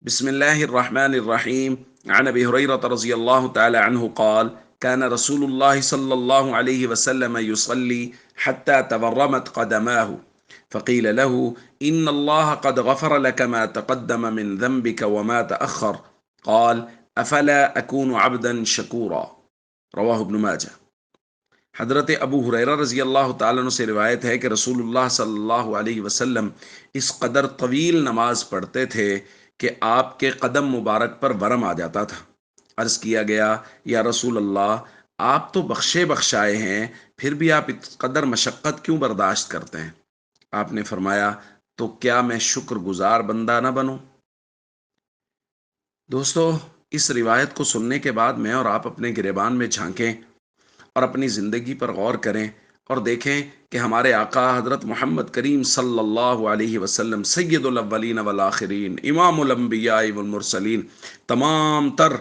بسم الله الرحمن الرحيم. عن أبي هريرة رضي الله تعالى عنه قال: كان رسول الله صلى الله عليه وسلم يصلي حتى تورمت قدماه، فقيل له: إن الله قد غفر لك ما تقدم من ذنبك وما تأخر. قال: أفلا أكون عبدا شكورا. رواه ابن ماجه. حضرت ابو حریرہ رضی اللہ تعالیٰ عنہ سے روایت ہے کہ رسول اللہ صلی اللہ علیہ وسلم اس قدر طویل نماز پڑھتے تھے کہ آپ کے قدم مبارک پر ورم آ جاتا تھا۔ عرض کیا گیا: یا رسول اللہ، آپ تو بخشے بخشائے ہیں، پھر بھی آپ اس قدر مشقت کیوں برداشت کرتے ہیں؟ آپ نے فرمایا: تو کیا میں شکر گزار بندہ نہ بنوں؟ دوستو، اس روایت کو سننے کے بعد میں اور آپ اپنے گریبان میں جھانکیں اور اپنی زندگی پر غور کریں اور دیکھیں کہ ہمارے آقا حضرت محمد کریم صلی اللہ علیہ وسلم سید الاولین والآخرین، امام الانبیاء والمرسلین، تمام تر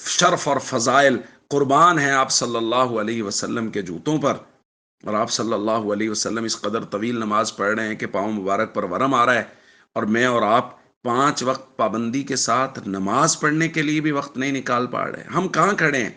شرف اور فضائل قربان ہیں آپ صلی اللہ علیہ وسلم کے جوتوں پر، اور آپ صلی اللہ علیہ وسلم اس قدر طویل نماز پڑھ رہے ہیں کہ پاؤں مبارک پر ورم آ رہا ہے، اور میں اور آپ 5 وقت پابندی کے ساتھ نماز پڑھنے کے لیے بھی وقت نہیں نکال پا رہے۔ ہم کہاں کھڑے ہیں؟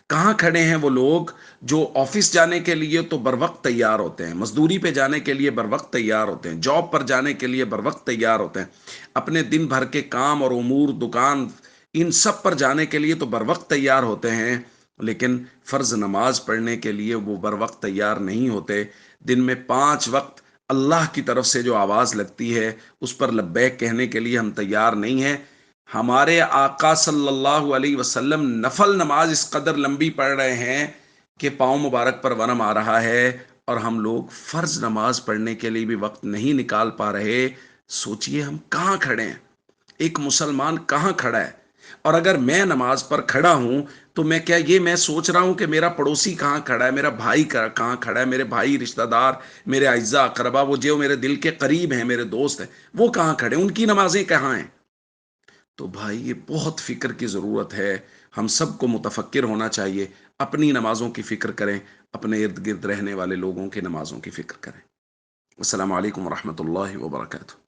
کہاں کھڑے ہیں وہ لوگ جو آفس جانے کے لیے تو بر وقت تیار ہوتے ہیں، مزدوری پہ جانے کے لیے بر وقت تیار ہوتے ہیں، جاب پر جانے کے لیے بر وقت تیار ہوتے ہیں، اپنے دن بھر کے کام اور امور، دکان، ان سب پر جانے کے لیے تو بر وقت تیار ہوتے ہیں، لیکن فرض نماز پڑھنے کے لیے وہ بر وقت تیار نہیں ہوتے۔ دن میں 5 وقت اللہ کی طرف سے جو آواز لگتی ہے اس پر لبیک کہنے کے لیے ہم تیار نہیں ہیں۔ ہمارے آقا صلی اللہ علیہ وسلم نفل نماز اس قدر لمبی پڑھ رہے ہیں کہ پاؤں مبارک پر ورم آ رہا ہے، اور ہم لوگ فرض نماز پڑھنے کے لیے بھی وقت نہیں نکال پا رہے۔ سوچئے ہم کہاں کھڑے ہیں، ایک مسلمان کہاں کھڑا ہے؟ اور اگر میں نماز پر کھڑا ہوں تو میں سوچ رہا ہوں کہ میرا پڑوسی کہاں کھڑا ہے، میرا بھائی کہاں کھڑا ہے، میرے بھائی، رشتہ دار، میرے اعزاء اقربا، وہ جو میرے دل کے قریب ہیں، میرے دوست ہیں، وہ کہاں کھڑے ہیں، ان کی نمازیں کہاں ہیں؟ تو بھائی، یہ بہت فکر کی ضرورت ہے۔ ہم سب کو متفکر ہونا چاہیے، اپنی نمازوں کی فکر کریں، اپنے ارد گرد رہنے والے لوگوں کی نمازوں کی فکر کریں۔ السلام علیکم ورحمۃ اللہ وبرکاتہ۔